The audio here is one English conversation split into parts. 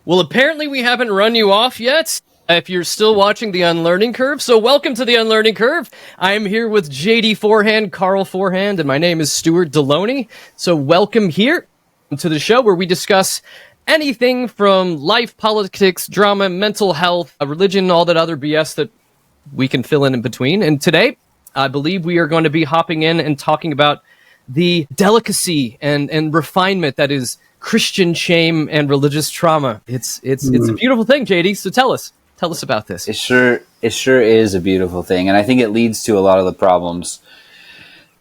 Well, apparently we haven't run you off yet, if you're still watching the Unlearning Curve. So welcome to the Unlearning Curve. I am here with JD Forehand, Carl Forehand, and my name is Stuart Downie. So welcome here to the show where we discuss anything from life, politics, drama, mental health, religion, all that other BS that we can fill in between. And today, I believe we are going to be hopping in and talking about the delicacy and refinement that is Christian shame and religious trauma. It's a beautiful thing, JD. So tell us about this. It sure is a beautiful thing, and I think it leads to a lot of the problems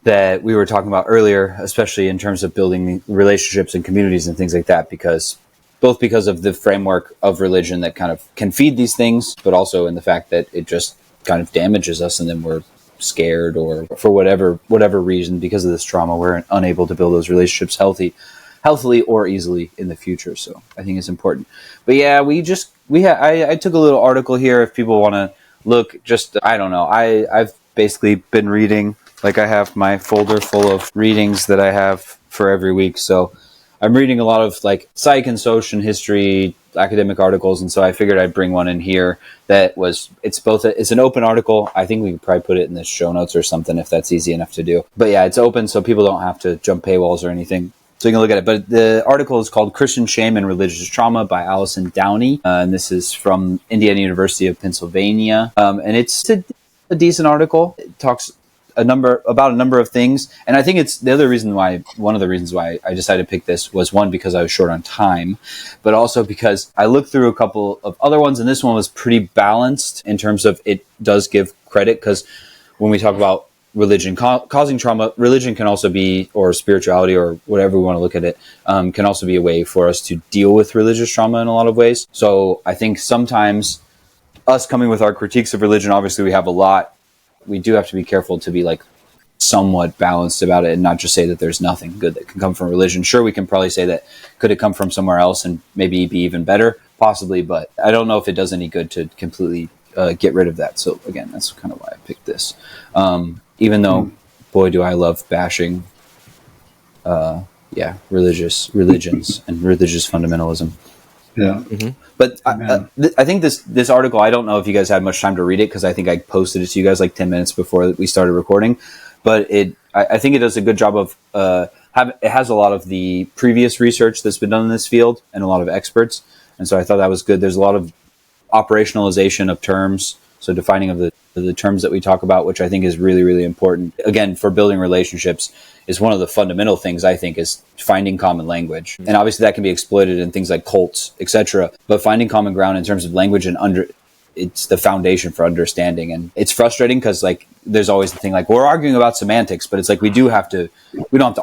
that we were talking about earlier, especially in terms of building relationships and communities and things like that. Because of the framework of religion that kind of can feed these things, but also in the fact that it just kind of damages us, and then we're scared, or for whatever reason, because of this trauma, we're unable to build those relationships healthily or easily in the future. So I think it's important. But yeah, I took a little article here if people want to look. Just, I don't know. I've basically been reading, like I have my folder full of readings that I have for every week. So I'm reading a lot of like psych and social and history academic articles, and so I figured I'd bring one in here it's an open article. I think we could probably put it in the show notes or something if that's easy enough to do. But yeah, it's open so people don't have to jump paywalls or anything. So you can look at it. But the article is called Christian Shame and Religious Trauma by Alison, Downie. And this is from Indiana University of Pennsylvania. And it's a decent article. It talks about a number of things. And I think it's one of the reasons why I decided to pick this was, one, because I was short on time, but also because I looked through a couple of other ones, and this one was pretty balanced in terms of it does give credit, because when we talk about religion causing trauma, religion can also be, or spirituality, or whatever we want to look at it, can also be a way for us to deal with religious trauma in a lot of ways. So I think sometimes us coming with our critiques of religion, obviously we have a lot. We do have to be careful to be like somewhat balanced about it and not just say that there's nothing good that can come from religion. Sure, we can probably say that could it come from somewhere else and maybe be even better, possibly, but I don't know if it does any good to completely get rid of that. So again, that's kind of why I picked this. Even though, boy, do I love bashing, religions and religious fundamentalism. Yeah. Mm-hmm. But I think this article, I don't know if you guys had much time to read it, because I think I posted it to you guys like 10 minutes before we started recording. But I think it does a good job of it has a lot of the previous research that's been done in this field and a lot of experts. And so I thought that was good. There's a lot of operationalization of terms, so defining of the terms that we talk about, which I think is really, really important. Again, for building relationships, is one of the fundamental things, I think, is finding common language. And obviously that can be exploited in things like cults, etc. But finding common ground in terms of language and it's the foundation for understanding. And it's frustrating because like there's always the thing like we're arguing about semantics, but it's like we don't have to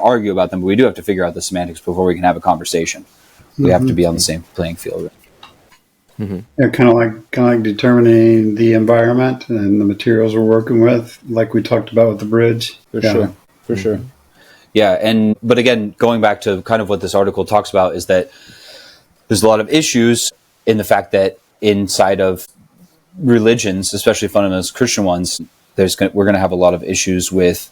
argue about them, but we do have to figure out the semantics before we can have a conversation. We have to be on the same playing field. Mm-hmm. Yeah, kind of like determining the environment and the materials we're working with, like we talked about with the bridge. For sure. Yeah, but again, going back to kind of what this article talks about is that there's a lot of issues in the fact that inside of religions, especially fundamentalist Christian ones, we're going to have a lot of issues with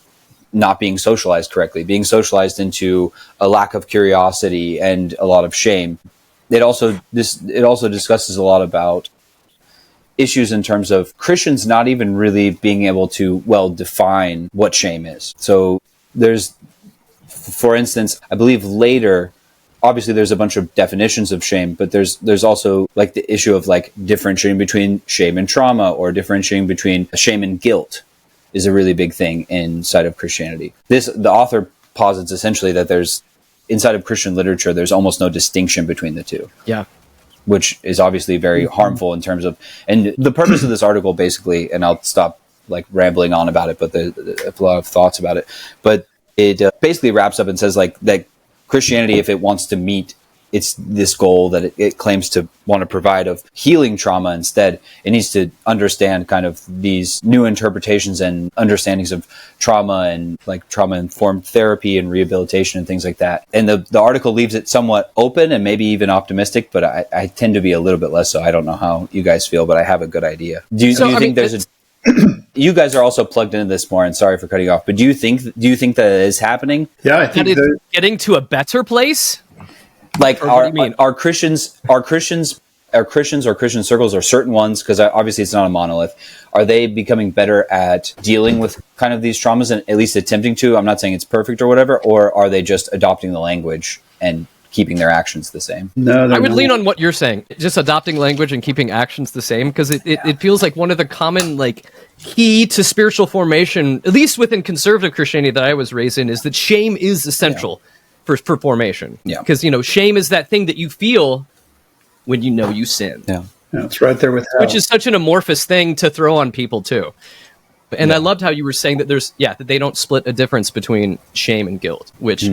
not being socialized correctly, being socialized into a lack of curiosity and a lot of shame. It also discusses a lot about issues in terms of Christians not even really being able to define what shame is. So there's, for instance, I believe later, obviously there's a bunch of definitions of shame, but there's also like the issue of like differentiating between shame and trauma, or differentiating between shame and guilt is a really big thing inside of Christianity. The author posits essentially that inside of Christian literature, there's almost no distinction between the two. Yeah. Which is obviously very harmful in terms of, and the purpose of this article basically, and I'll stop like rambling on about it, but there's a lot of thoughts about it, but it basically wraps up and says like that Christianity, if it wants to meet it's this goal that it claims to want to provide of healing trauma instead, it needs to understand kind of these new interpretations and understandings of trauma and like trauma-informed therapy and rehabilitation and things like that. And the article leaves it somewhat open and maybe even optimistic, but I tend to be a little bit less so. I don't know how you guys feel, but I have a good idea. Do you think there's a... You guys are also plugged into this more, and sorry for cutting you off, but do you think that it is happening? Yeah, I think that it's getting to a better place? Like, what do you mean? are Christians or Christian circles, or certain ones, because obviously it's not a monolith, are they becoming better at dealing with kind of these traumas and at least attempting to? I'm not saying it's perfect or whatever, or are they just adopting the language and keeping their actions the same? No, I would lean on what you're saying, just adopting language and keeping actions the same, because it feels like one of the common key to spiritual formation, at least within conservative Christianity that I was raised in, is that shame is essential for formation. Yeah. Because, shame is that thing that you feel when you know you sin. Yeah. Yeah, it's right there with hell. Which is such an amorphous thing to throw on people too. And I loved how you were saying that that they don't split a difference between shame and guilt, which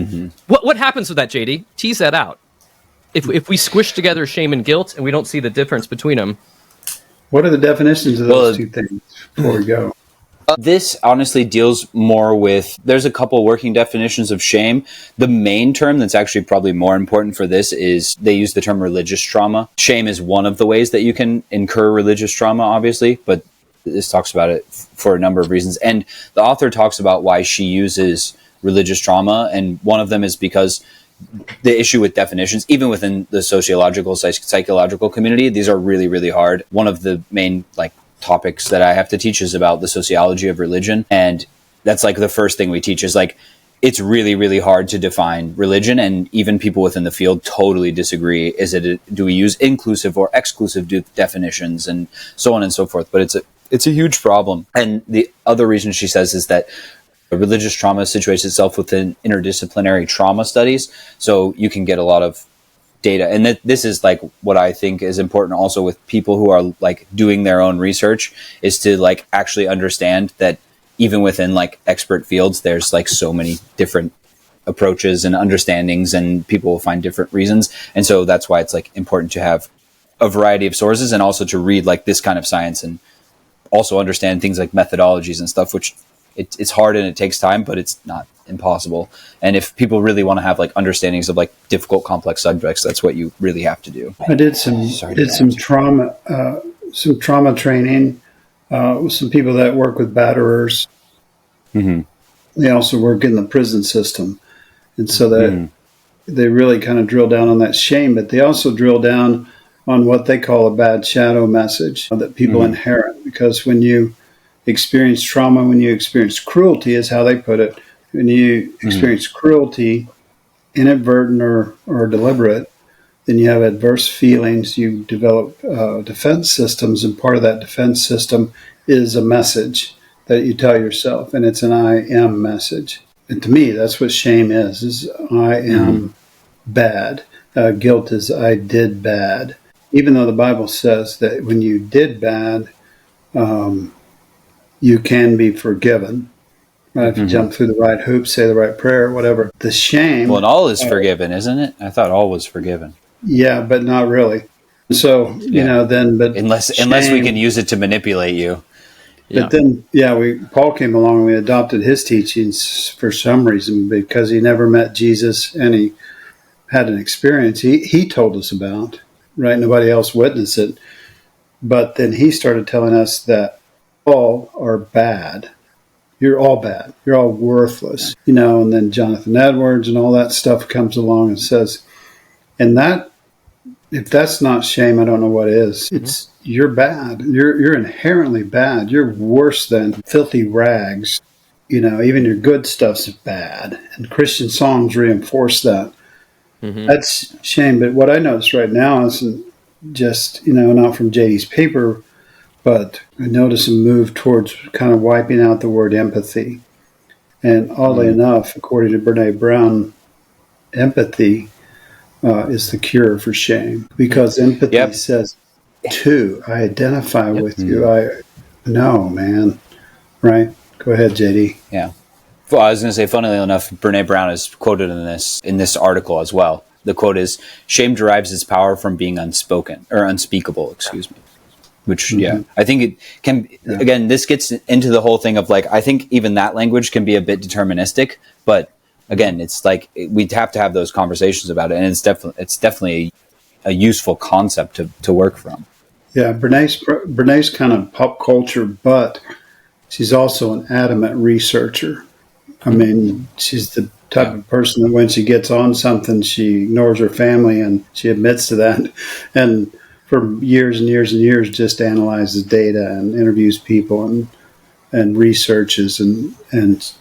what happens with that, JD? Tease that out. If we squish together shame and guilt and we don't see the difference between them. What are the definitions of those two things before we go? This honestly deals more with, there's a couple working definitions of shame. The main term that's actually probably more important for this is they use the term religious trauma. Shame is one of the ways that you can incur religious trauma, obviously, but this talks about it for a number of reasons. And the author talks about why she uses religious trauma. And one of them is because the issue with definitions, even within the sociological, psychological community, these are really, really hard. One of the main topics that I have to teach is about the sociology of religion. And that's the first thing we teach is it's really, really hard to define religion. And even people within the field totally disagree. Do we use inclusive or exclusive definitions and so on and so forth? But it's a huge problem. And the other reason she says is that religious trauma situates itself within interdisciplinary trauma studies. So you can get a lot of data. And this is what I think is important also with people who are doing their own research, is to actually understand that even within expert fields, there's so many different approaches and understandings, and people will find different reasons. And so that's why it's important to have a variety of sources, and also to read this kind of science, and also understand things like methodologies and stuff, which it's hard and it takes time, but it's not impossible. And if people really want to have understandings of difficult, complex subjects, that's what you really have to do. I did some trauma training with some people that work with batterers. Mm-hmm. They also work in the prison system, and so that they really kind of drill down on that shame, but they also drill down on what they call a bad shadow message that people inherit. Because when you experience trauma, when you experience cruelty, is how they put it. When you experience cruelty, inadvertent or deliberate, then you have adverse feelings. You develop defense systems, and part of that defense system is a message that you tell yourself, and it's an I am message. And to me, that's what shame is I am bad. Guilt is I did bad. Even though the Bible says that when you did bad, you can be forgiven. Right? If you jump through the right hoops, say the right prayer, whatever. The shame... Well, and all is forgiven, isn't it? I thought all was forgiven. Yeah, but not really. So, but unless we can use it to manipulate you. But then, Paul came along and we adopted his teachings for some reason, because he never met Jesus and he had an experience he told us about, right? Nobody else witnessed it. But then he started telling us that all are bad. You're all bad. You're all worthless. And then Jonathan Edwards and all that stuff comes along and says, and that, if that's not shame, I don't know what is. It's, you're bad. You're inherently bad. You're worse than filthy rags. Even your good stuff's bad. And Christian songs reinforce that. That's shame. But what I notice right now is just, not from JD's paper, but I notice a move towards kind of wiping out the word empathy. And oddly enough, according to Brene Brown, empathy is the cure for shame. Because empathy says, I identify with you. I know, man. Right? Go ahead, JD. Yeah. Well, I was going to say, funnily enough, Brene Brown is quoted in this article as well. The quote is, "Shame derives its power from being unspeakable, excuse me." Which, I think it can, again, this gets into the whole thing of I think even that language can be a bit deterministic, but again, it's we'd have to have those conversations about it. And it's definitely a useful concept to work from. Yeah. Brene's kind of pop culture, but she's also an adamant researcher. I mean, she's the type of person that when she gets on something, she ignores her family, and she admits to that. And for years and years and years, just analyzes data and interviews people and researches. And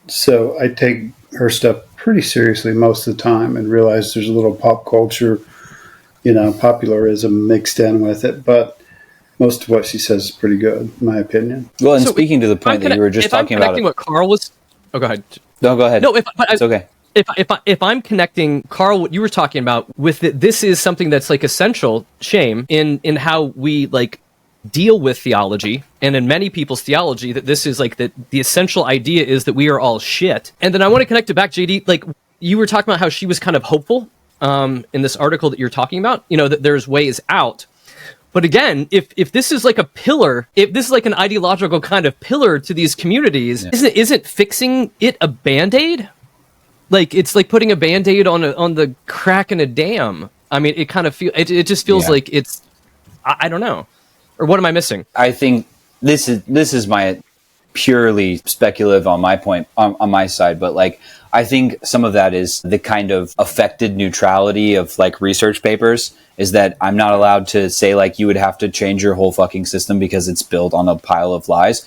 so I take her stuff pretty seriously most of the time and realize there's a little pop culture, popularism mixed in with it. But most of what she says is pretty good, in my opinion. Well, and speaking to the point that you were just talking about, what Carl was. Oh, go ahead. No, go ahead. No, it's okay. If I'm connecting, Carl, what you were talking about with this is something that's like essential shame in how we like deal with theology, and in many people's theology, that this is like the essential idea is that we are all shit. And then I want to connect it back, JD. Like you were talking about how she was kind of hopeful in this article that you're talking about. That there's ways out. But again, if this is like a pillar, if this is like an ideological kind of pillar to these communities, isn't fixing it a Band-Aid? Like it's like putting a Band-Aid on the crack in a dam. I mean, it kind of it just feels like it's I don't know. Or what am I missing? I think this is my purely speculative on my point on my side, but like I think some of that is the kind of affected neutrality of like research papers, is that I'm not allowed to say like you would have to change your whole fucking system because it's built on a pile of lies.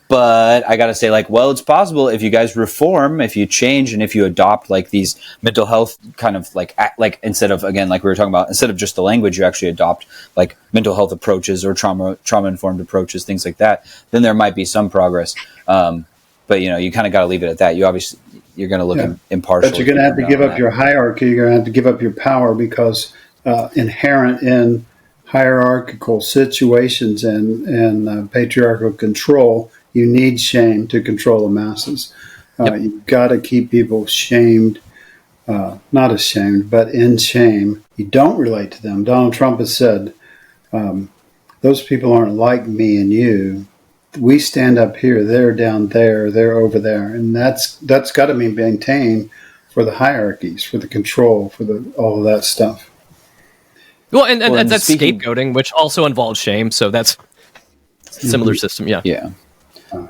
But I got to say, like, well, it's possible if you guys reform, if you change, and if you adopt like these mental health kind of like instead of, again, like we were talking about, instead of just the language, you actually adopt like mental health approaches or trauma informed approaches, things like that. Then there might be some progress. But you kind of got to leave it at that. You're going to look impartial. But you're going to have to give up your hierarchy. You're going to have to give up your power, because inherent in hierarchical situations and patriarchal control, you need shame to control the masses. You've got to keep people shamed, not ashamed, but in shame. You don't relate to them. Donald Trump has said, those people aren't like me and you. We stand up here, they're down there, they're over there. And that's got to be maintained for the hierarchies, for the control, for all of that stuff. Well, and that's scapegoating, which also involves shame. So that's a similar system. Yeah.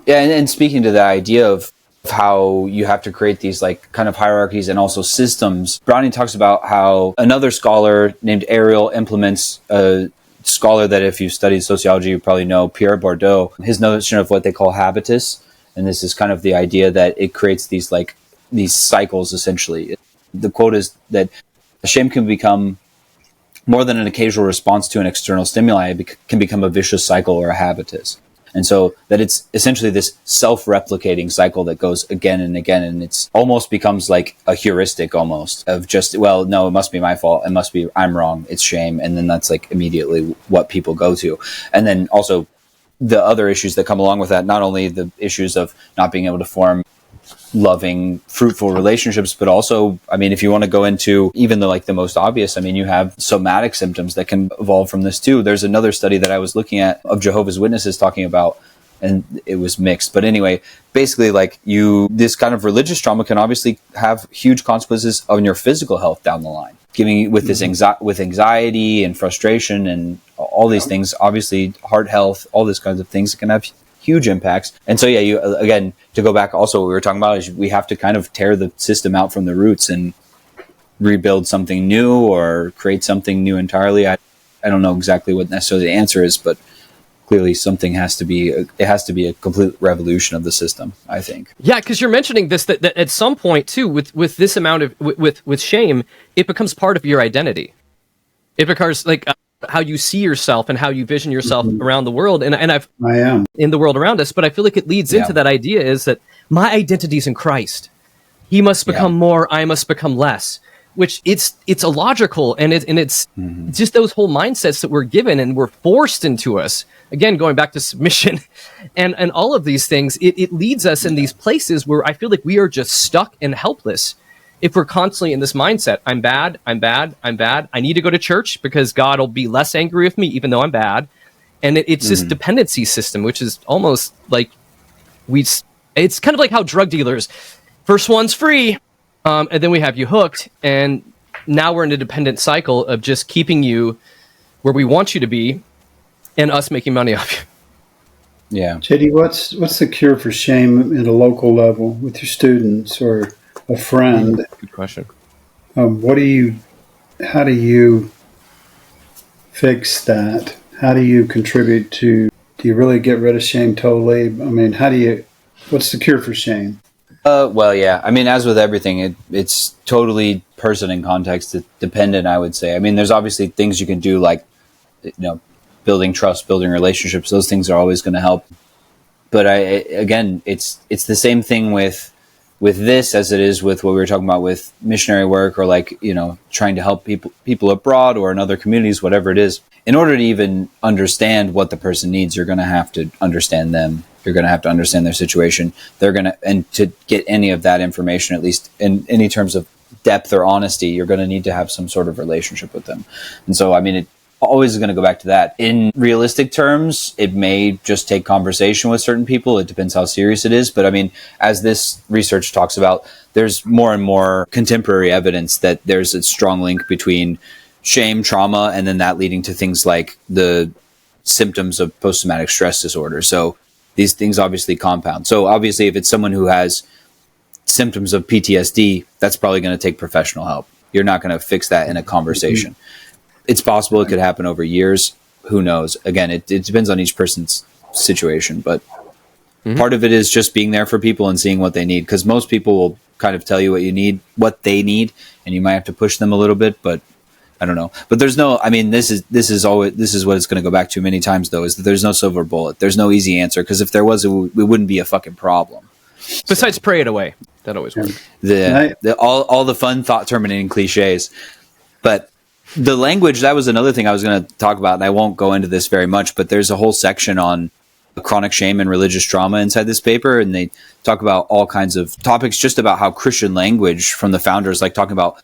And speaking to the idea of how you have to create these like kind of hierarchies and also systems, Browning talks about how another scholar named Ariel implements a scholar that if you've studied sociology, you probably know, Pierre Bourdieu, his notion of what they call habitus. And this is kind of the idea that it creates these cycles, essentially. The quote is that shame can become more than an occasional response to an external stimuli. It can become a vicious cycle or a habitus. And so that it's essentially this self-replicating cycle that goes again and again. And it's almost becomes like a heuristic almost of just, well, no, it must be my fault. It must be, I'm wrong. It's shame. And then that's like immediately what people go to. And then also the other issues that come along with that, not only the issues of not being able to form loving, fruitful relationships, but also, I mean, if you want to go into even the most obvious, I mean, you have somatic symptoms that can evolve from this too. There's another study that I was looking at of Jehovah's Witnesses talking about, and it was mixed. But anyway, basically this kind of religious trauma can obviously have huge consequences on your physical health down the line, giving with this with anxiety and frustration and all these things, obviously heart health, all these kinds of things that can have huge impacts. And so, you again, to go back also what we were talking about is we have to kind of tear the system out from the roots and rebuild something new or create something new entirely. I don't know exactly what necessarily the answer is, but clearly something has to be a complete revolution of the system, I think. Yeah, because you're mentioning this, that at some point too, with this amount of, with shame, it becomes part of your identity. It becomes like how you see yourself and how you vision yourself around the world. And I am in the world around us, but I feel like it leads into that idea is that my identity is in Christ. He must become more, I must become less, which it's illogical. And it's just those whole mindsets that we're given and we're forced into us. Again, going back to submission and all of these things, it leads us in these places where I feel like we are just stuck and helpless. If we're constantly in this mindset, I'm bad, I need to go to church because God will be less angry with me, even though I'm bad. And it's this dependency system, which is almost like it's kind of like how drug dealers, first one's free, and then we have you hooked. And now we're in a dependent cycle of just keeping you where we want you to be and us making money off you. Yeah. JD, what's the cure for shame at a local level with your students or a friend? Good question. How do you fix that? How do you contribute to? Do you really get rid of shame totally? I mean, what's the cure for shame? Well, yeah. I mean, as with everything, it's totally person and context dependent, I would say. I mean, there's obviously things you can do like, building trust, building relationships. Those things are always going to help. But again, it's the same thing with this as it is with what we were talking about with missionary work or trying to help people abroad or in other communities, whatever it is. In order to even understand what the person needs, you're going to have to understand them. You're going to have to understand their situation. And to get any of that information, at least in any terms of depth or honesty, you're going to need to have some sort of relationship with them. And so, I mean, it always is going to go back to that. In realistic terms, it may just take conversation with certain people. It depends how serious it is. But I mean, as this research talks about, there's more and more contemporary evidence that there's a strong link between shame, trauma, and then that leading to things like the symptoms of post-traumatic stress disorder. So these things obviously compound. So obviously, if it's someone who has symptoms of PTSD, that's probably going to take professional help. You're not going to fix that in a conversation. It's possible it could happen over years. Who knows? Again, it depends on each person's situation. But part of it is just being there for people and seeing what they need. Because most people will kind of tell you what they need, and you might have to push them a little bit. But I don't know. But there's no. I mean, this is what it's going to go back to many times, though, is that there's no silver bullet. There's no easy answer. Because if there was, it wouldn't be a fucking problem. Besides, pray it away. That always works. All the fun thought terminating cliches, but the language, that was another thing I was going to talk about, and I won't go into this very much, but there's a whole section on chronic shame and religious trauma inside this paper, and they talk about all kinds of topics just about how Christian language from the founders, like talking about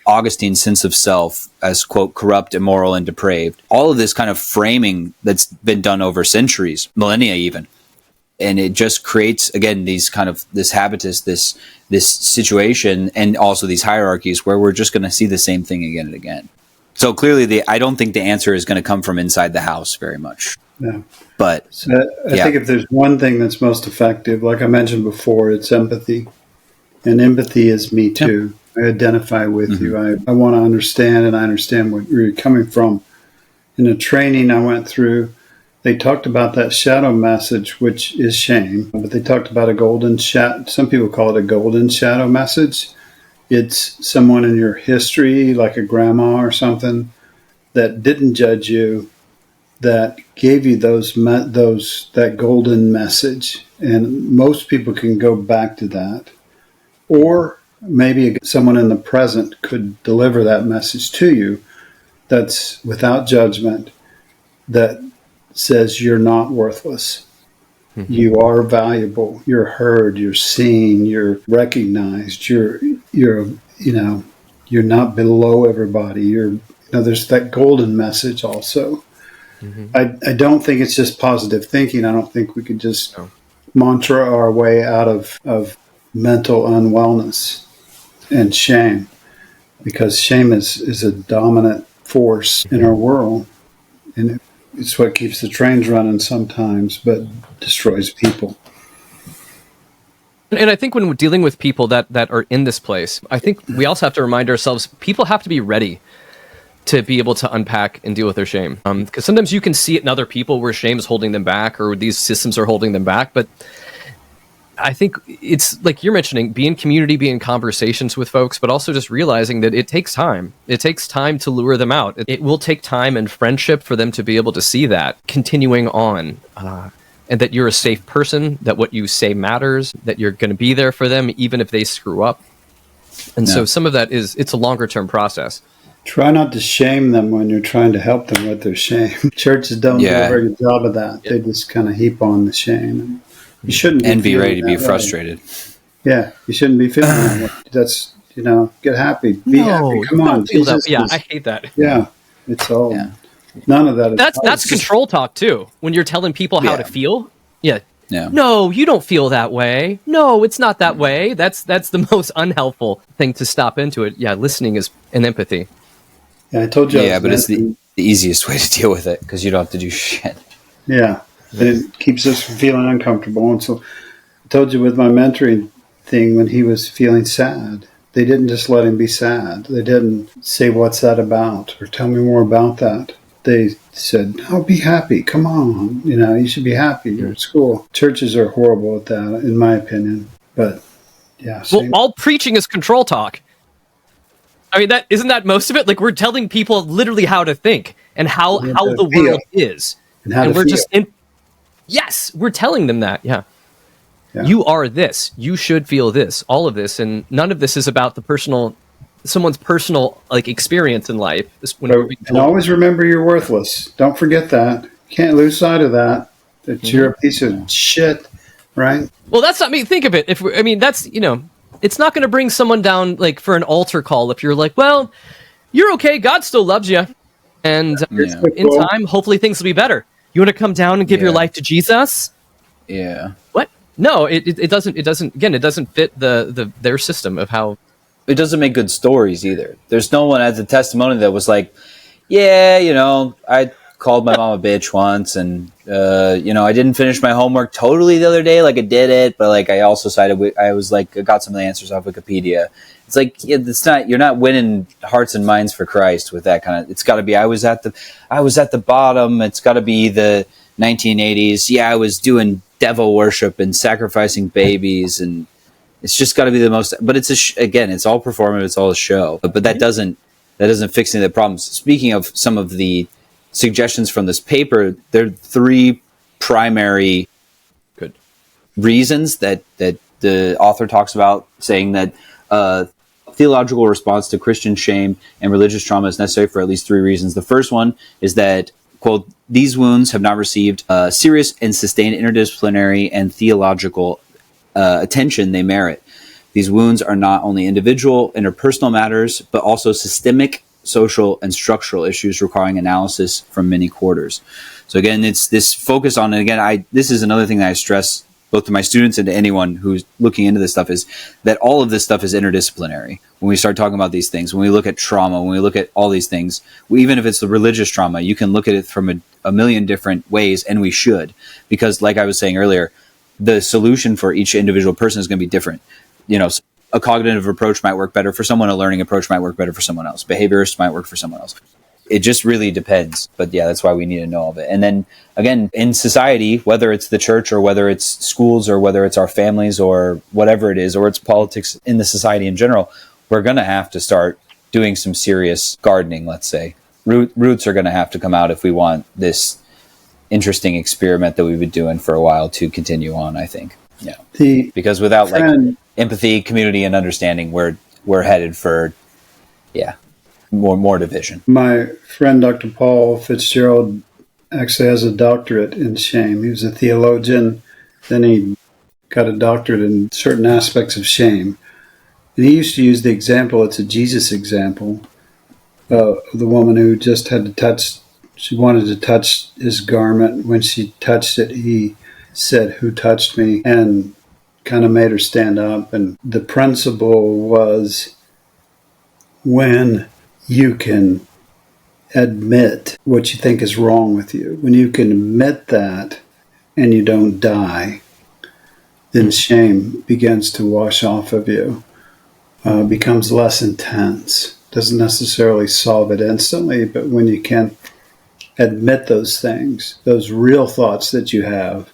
Augustine's sense of self as, quote, corrupt, immoral, and depraved. All of this kind of framing that's been done over centuries, millennia even. And it just creates, again, these kind of this habitus, this situation, and also these hierarchies where we're just going to see the same thing again and again. So clearly, I don't think the answer is going to come from inside the house very much. Yeah. But I think if there's one thing that's most effective, like I mentioned before, it's empathy. And empathy is me too. Yep. I identify with you. I want to understand, and I understand where you're coming from. In the training I went through, they talked about that shadow message, which is shame, but they talked about a golden shadow. Some people call it a golden shadow message. It's someone in your history, like a grandma or something, that didn't judge you, that gave you that golden message. And most people can go back to that. Or maybe someone in the present could deliver that message to you that's without judgment, that says you're not worthless. Mm-hmm. You are valuable. You're heard. You're seen. You're recognized. You're not below everybody. There's that golden message also. Mm-hmm. I don't think it's just positive thinking. I don't think we could just mantra our way out of mental unwellness and shame, because shame is a dominant force in our world, and it's what keeps the trains running sometimes, but destroys people. And I think when we're dealing with people that are in this place, I think we also have to remind ourselves, people have to be ready to be able to unpack and deal with their shame. Because sometimes you can see it in other people where shame is holding them back, or these systems are holding them back. But I think it's like you're mentioning, be in community, be in conversations with folks, but also just realizing that it takes time. It takes time to lure them out. It will take time and friendship for them to be able to see that continuing on, and that you're a safe person, that what you say matters, that you're going to be there for them, even if they screw up. And so some of that it's a longer term process. Try not to shame them when you're trying to help them with their shame. Churches don't do a very good job of that. They just kind of heap on the shame. You shouldn't be ready to be frustrated. Yeah, you shouldn't be feeling that way. That's, get happy. Be happy. Come on. Jesus, I hate that. Yeah, it's all. Yeah. None of that. That's control talk too. When you're telling people how to feel. Yeah. Yeah. No, you don't feel that way. No, it's not that way. That's the most unhelpful thing to stop into it. Yeah, listening is an empathy. Yeah, I told you. Yeah, but it's the easiest way to deal with it because you don't have to do shit. Yeah. And it keeps us from feeling uncomfortable. And so I told you with my mentoring thing, when he was feeling sad, they didn't just let him be sad. They didn't say, what's that about? Or tell me more about that. They said, oh, be happy. Come on. You should be happy. You're at school. Churches are horrible at that, in my opinion. But, yeah. Well, all preaching is control talk. I mean, isn't that most of it? Like, we're telling people literally how to think and how the world is. And we're just yes, we're telling them that. Yeah. You are this. You should feel this. All of this, and none of this is about someone's personal experience in life. And always remember you're worthless. Don't forget that. You can't lose sight of that. That you're a piece of shit, right? Well, that's not me. Think of it. That's it's not going to bring someone down for an altar call if you're like, well, you're okay. God still loves you, and in time, hopefully things will be better. You want to come down and give your life to Jesus? Yeah. What? No, it doesn't. It doesn't. Again, it doesn't fit their system of how. It doesn't make good stories either. There's no one as a testimony that was like, yeah, I called my mom a bitch once, and I didn't finish my homework totally the other day. I did it, but I also I got some of the answers off Wikipedia. It's it's not. You're not winning hearts and minds for Christ with that kind of. It's got to be. I was at the bottom. It's got to be the 1980s. Yeah, I was doing devil worship and sacrificing babies, and it's just got to be the most. But it's again, it's all performative. It's all a show. But that doesn't fix any of the problems. Speaking of some of the suggestions from this paper, there are three primary reasons that the author talks about, saying that theological response to Christian shame and religious trauma is necessary for at least three reasons. The first one is that, quote, these wounds have not received serious and sustained interdisciplinary and theological attention they merit. These wounds are not only individual, interpersonal matters, but also systemic, social, and structural issues requiring analysis from many quarters. So again, it's this focus on, and again, this is another thing that I stress both to my students and to anyone who's looking into this stuff, is that all of this stuff is interdisciplinary. When we start talking about these things, when we look at trauma, when we look at all these things, even if it's the religious trauma, you can look at it from a million different ways, and we should, because like I was saying earlier, the solution for each individual person is going to be different. A cognitive approach might work better for someone, a learning approach might work better for someone else, behaviorist might work for someone else. It just really depends. But yeah, that's why we need to know all of it. And then again, in society, whether it's the church or whether it's schools or whether it's our families or whatever it is, or it's politics in the society in general, we're going to have to start doing some serious gardening, let's say. Roots are going to have to come out if we want this interesting experiment that we've been doing for a while to continue on, I think. Yeah. Because without empathy, community, and understanding, we're headed for, more division. My friend, Dr. Paul Fitzgerald, actually has a doctorate in shame. He was a theologian. Then he got a doctorate in certain aspects of shame. And he used to use the example, it's a Jesus example, the woman who just had to touch, she wanted to touch his garment. When she touched it, he said, "Who touched me?" and kind of made her stand up. And the principle was, when you can admit what you think is wrong with you, when you can admit that and you don't die, then shame begins to wash off of you, becomes less intense. Doesn't necessarily solve it instantly, but when you can admit those things, those real thoughts that you have,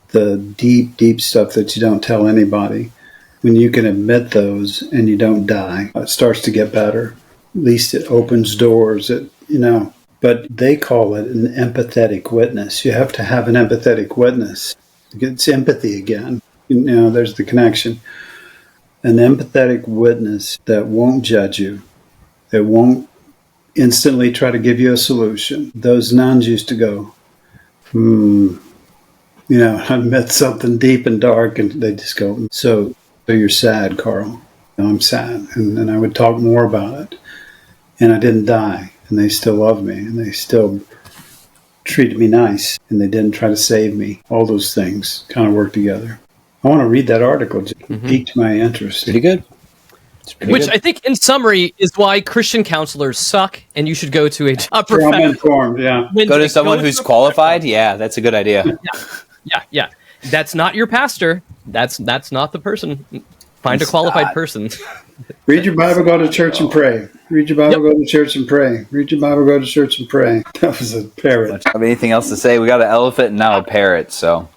the deep, deep stuff that you don't tell anybody, when you can admit those and you don't die, it starts to get better. At least it opens doors, but they call it an empathetic witness. You have to have an empathetic witness. It's empathy again. There's the connection. An empathetic witness that won't judge you, that won't instantly try to give you a solution. Those nuns used to go, I met something deep and dark, and they just go, so you're sad, Carl. I'm sad. And then I would talk more about it. And I didn't die, and they still loved me, and they still treated me nice, and they didn't try to save me. All those things kind of work together. I want to read that article. It piqued my interest. Pretty good. Which good. I think, in summary, is why Christian counselors suck, and you should go to a professional. Informed, yeah. Go to someone who's qualified. Yeah, that's a good idea. Yeah. That's not your pastor. That's not the person. Find a qualified person. Read your Bible, go to church and pray. Read your Bible, go to church and pray. Read your Bible, go to church and pray. That was a parrot. Have anything else to say? We got an elephant and now a parrot, so.